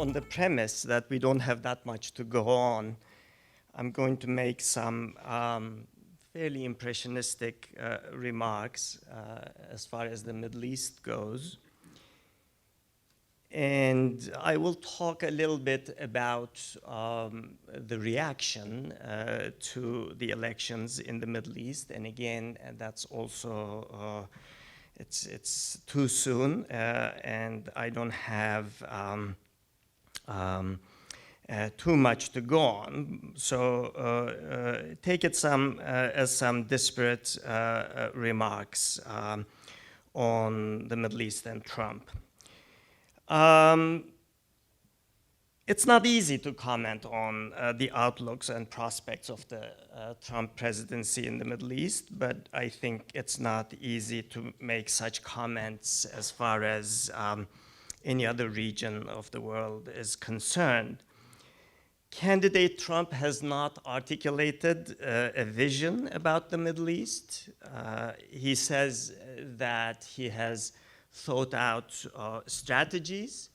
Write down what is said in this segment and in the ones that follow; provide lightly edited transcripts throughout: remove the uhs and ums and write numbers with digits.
on the premise that we don't have that much to go on, I'm going to make some fairly impressionistic remarks as far as the Middle East goes. And I will talk a little bit about the reaction to the elections in the Middle East. And again, that's also, it's too soon, and I don't have too much to go on. So take it as some disparate remarks on the Middle East and Trump. It's not easy to comment on the outlooks and prospects of the Trump presidency in the Middle East, but I think it's not easy to make such comments as far as any other region of the world is concerned. Candidate Trump has not articulated a vision about the Middle East. He says that he has thought out strategies,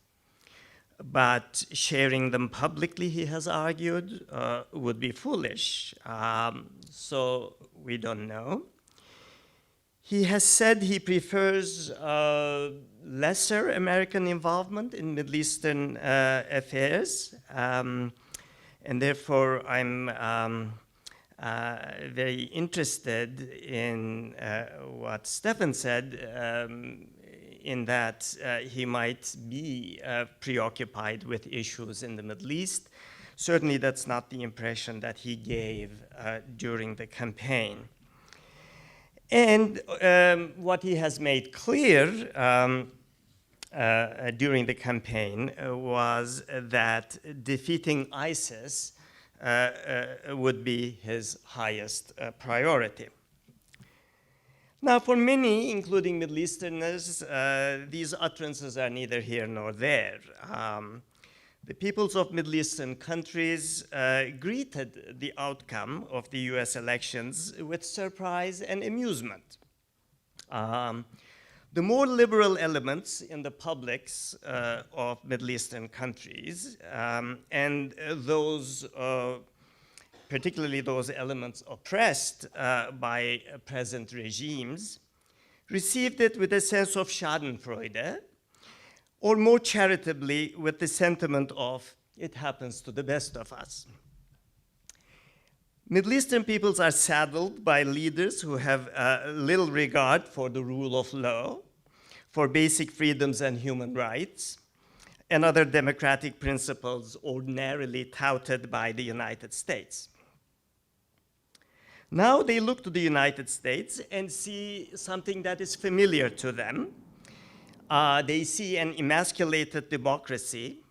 but sharing them publicly, he has argued, would be foolish. So we don't know. He has said he prefers lesser American involvement in Middle Eastern affairs, and therefore I'm very interested in what Stefan said, in that he might be preoccupied with issues in the Middle East. Certainly that's not the impression that he gave during the campaign. And what he has made clear during the campaign was that defeating ISIS would be his highest priority. Now, for many, including Middle Easterners, these utterances are neither here nor there. The peoples of Middle Eastern countries greeted the outcome of the US elections with surprise and amusement. The more liberal elements in the publics of Middle Eastern countries, and those particularly those elements oppressed by present regimes, received it with a sense of schadenfreude, or more charitably with the sentiment of, it happens to the best of us. Middle Eastern peoples are saddled by leaders who have little regard for the rule of law, for basic freedoms and human rights, and other democratic principles ordinarily touted by the United States. Now they look to the United States and see something that is familiar to them. They see an emasculated democracy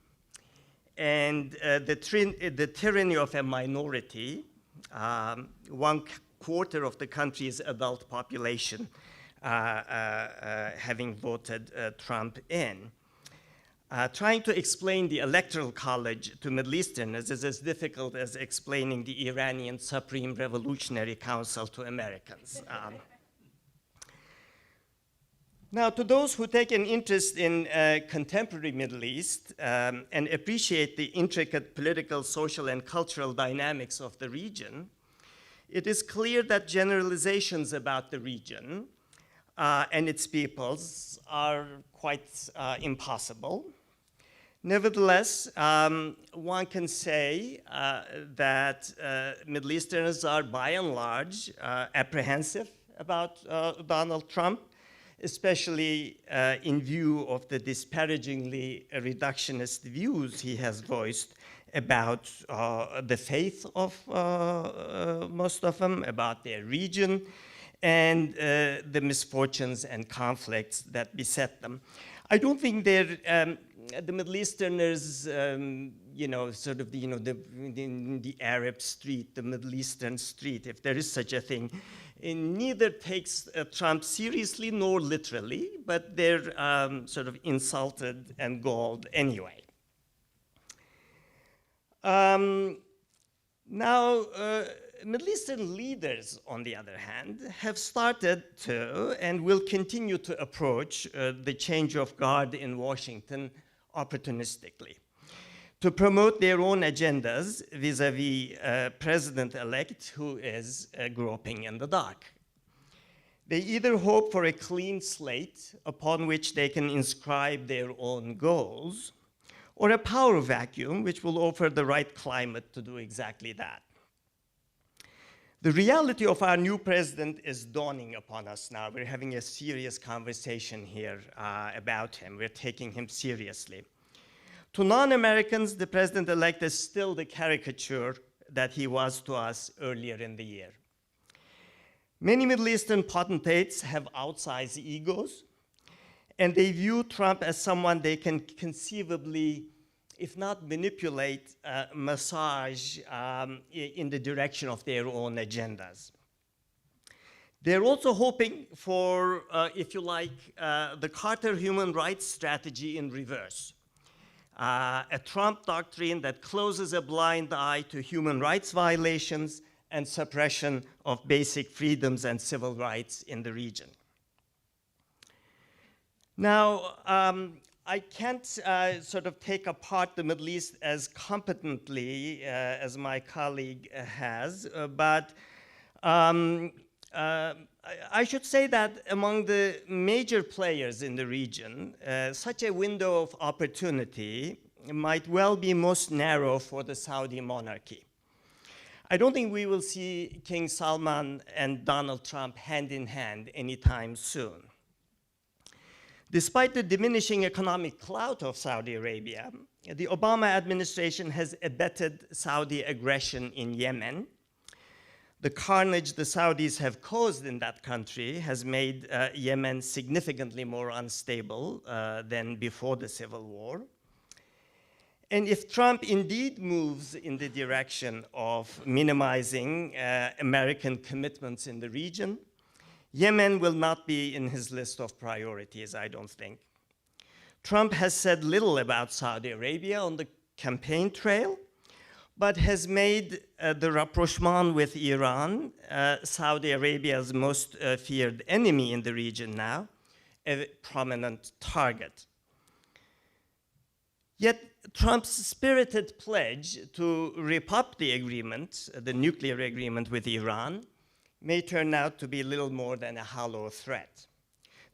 and the tyranny of a minority, 1/4 of the country's adult population having voted Trump in. Trying to explain the Electoral College to Middle Easterners is as difficult as explaining the Iranian Supreme Revolutionary Council to Americans. Now, to those who take an interest in contemporary Middle East and appreciate the intricate political, social, and cultural dynamics of the region, it is clear that generalizations about the region and its peoples are quite impossible. Nevertheless, one can say that Middle Easterners are by and large apprehensive about Donald Trump, especially in view of the disparagingly reductionist views he has voiced about the faith of most of them, about their region, and the misfortunes and conflicts that beset them. I don't think they're the Middle Easterners, sort of the Arab street, the Middle Eastern street, if there is such a thing, neither takes Trump seriously nor literally, but they're sort of insulted and galled anyway. Now, Middle Eastern leaders, on the other hand, have started to and will continue to approach the change of guard in Washington opportunistically. to promote their own agendas vis-a-vis president-elect who is groping in the dark. They either hope for a clean slate upon which they can inscribe their own goals, or a power vacuum which will offer the right climate to do exactly that. The reality of our new president is dawning upon us now. We're having a serious conversation here about him. We're taking him seriously. To non-Americans, the president-elect is still the caricature that he was to us earlier in the year. Many Middle Eastern potentates have outsized egos, and they view Trump as someone they can conceivably, if not manipulate, massage in the direction of their own agendas. They're also hoping for, if you like, the Carter human rights strategy in reverse. A Trump doctrine that closes a blind eye to human rights violations and suppression of basic freedoms and civil rights in the region. Now, I can't sort of take apart the Middle East as competently as my colleague has, but I should say that among the major players in the region, such a window of opportunity might well be most narrow for the Saudi monarchy. I don't think we will see King Salman and Donald Trump hand in hand anytime soon. Despite the diminishing economic clout of Saudi Arabia, the Obama administration has abetted Saudi aggression in Yemen. The carnage the Saudis have caused in that country has made Yemen significantly more unstable than before the civil war. And if Trump indeed moves in the direction of minimizing American commitments in the region, Yemen will not be in his list of priorities, I don't think. Trump has said little about Saudi Arabia on the campaign trail, but has made the rapprochement with Iran, Saudi Arabia's most feared enemy in the region now, a prominent target. Yet Trump's spirited pledge to rip up the agreement, the nuclear agreement with Iran, may turn out to be little more than a hollow threat.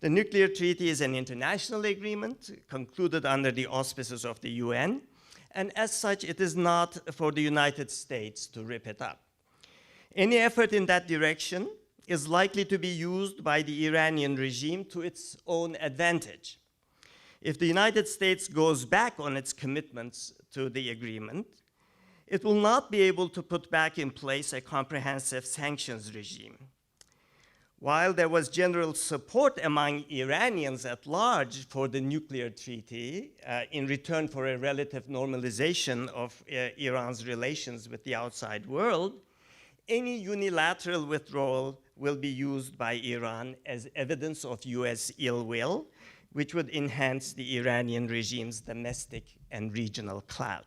The nuclear treaty is an international agreement concluded under the auspices of the UN, and as such, it is not for the United States to rip it up. Any effort in that direction is likely to be used by the Iranian regime to its own advantage. If the United States goes back on its commitments to the agreement, it will not be able to put back in place a comprehensive sanctions regime. While there was general support among Iranians at large for the nuclear treaty in return for a relative normalization of Iran's relations with the outside world, any unilateral withdrawal will be used by Iran as evidence of US ill will, which would enhance the Iranian regime's domestic and regional clout.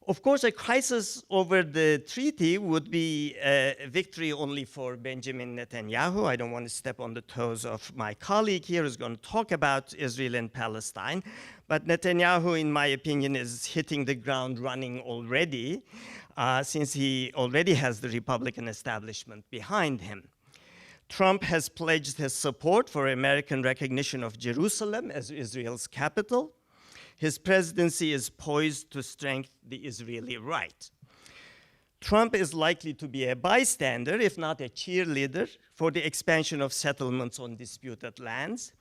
Of course, a crisis over the treaty would be a victory only for Benjamin Netanyahu. I don't want to step on the toes of my colleague here who's going to talk about Israel and Palestine. But Netanyahu, in my opinion, is hitting the ground running already, since he already has the Republican establishment behind him. Trump has pledged his support for American recognition of Jerusalem as Israel's capital. His presidency is poised to strengthen the Israeli right. Trump is likely to be a bystander, if not a cheerleader, for the expansion of settlements on disputed lands,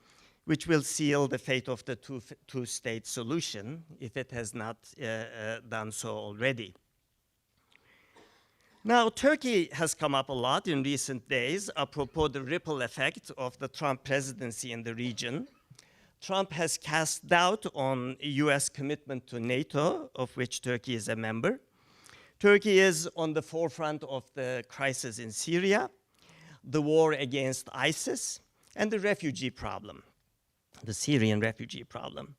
which will seal the fate of the two-state solution, if it has not done so already. Now, Turkey has come up a lot in recent days, apropos the ripple effect of the Trump presidency in the region. Trump has cast doubt on US commitment to NATO, of which Turkey is a member. Turkey is on the forefront of the crisis in Syria, the war against ISIS, and the refugee problem, the Syrian refugee problem.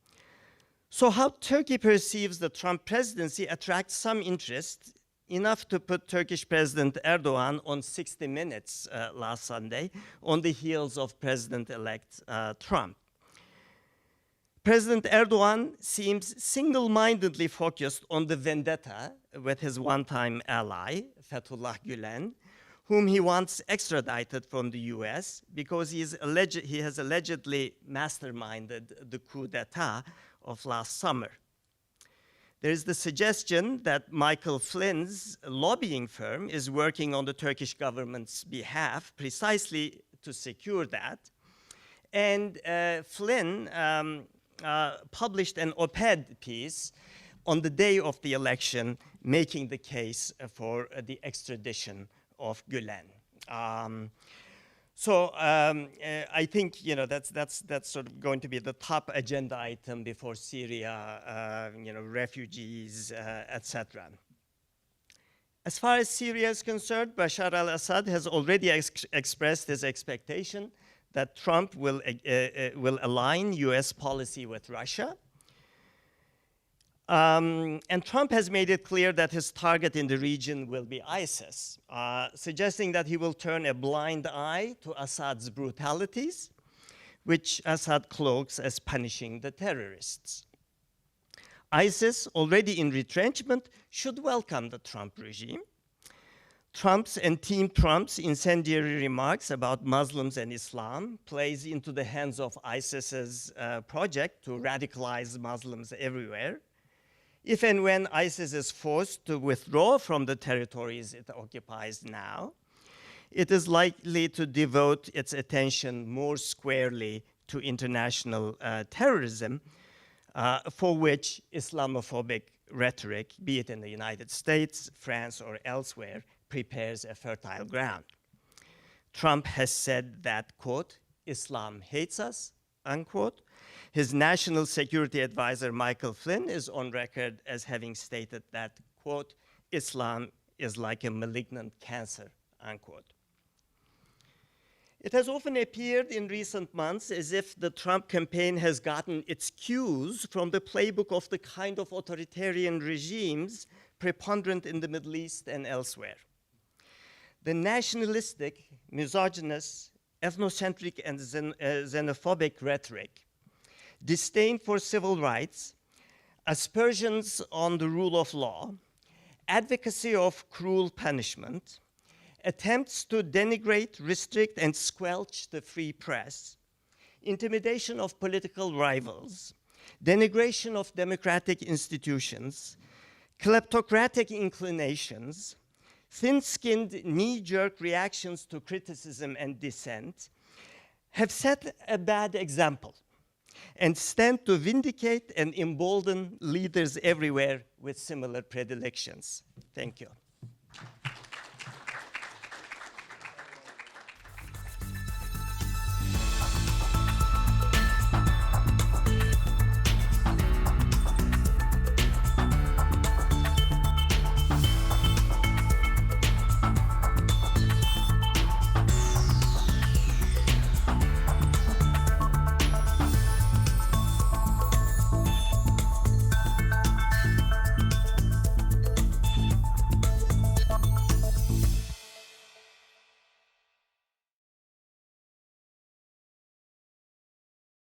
So how Turkey perceives the Trump presidency attracts some interest, enough to put Turkish President Erdogan on 60 Minutes last Sunday on the heels of President-elect Trump. President Erdogan seems single-mindedly focused on the vendetta with his one-time ally, Fethullah Gülen, whom he wants extradited from the US because he has allegedly masterminded the coup d'etat of last summer. There is the suggestion that Michael Flynn's lobbying firm is working on the Turkish government's behalf precisely to secure that. And Flynn published an op-ed piece on the day of the election making the case for the extradition of Gülen. I think that's sort of going to be the top agenda item before Syria, refugees, etc. As far as Syria is concerned, Bashar al-Assad has already expressed his expectation that Trump will align US policy with Russia. And Trump has made it clear that his target in the region will be ISIS, suggesting that he will turn a blind eye to Assad's brutalities, which Assad cloaks as punishing the terrorists. ISIS, already in retrenchment, should welcome the Trump regime. Trump's and Team Trump's incendiary remarks about Muslims and Islam plays into the hands of ISIS's project to radicalize Muslims everywhere. If and when ISIS is forced to withdraw from the territories it occupies now, it is likely to devote its attention more squarely to international terrorism, for which Islamophobic rhetoric, be it in the United States, France, or elsewhere, prepares a fertile ground. Trump has said that, quote, Islam hates us, unquote. His national security advisor, Michael Flynn, is on record as having stated that, quote, Islam is like a malignant cancer, unquote. It has often appeared in recent months as if the Trump campaign has gotten its cues from the playbook of the kind of authoritarian regimes preponderant in the Middle East and elsewhere. The nationalistic, misogynist, ethnocentric, and xenophobic rhetoric, disdain for civil rights, aspersions on the rule of law, advocacy of cruel punishment, attempts to denigrate, restrict, and squelch the free press, intimidation of political rivals, denigration of democratic institutions, kleptocratic inclinations, thin-skinned knee-jerk reactions to criticism and dissent have set a bad example and stand to vindicate and embolden leaders everywhere with similar predilections. Thank you.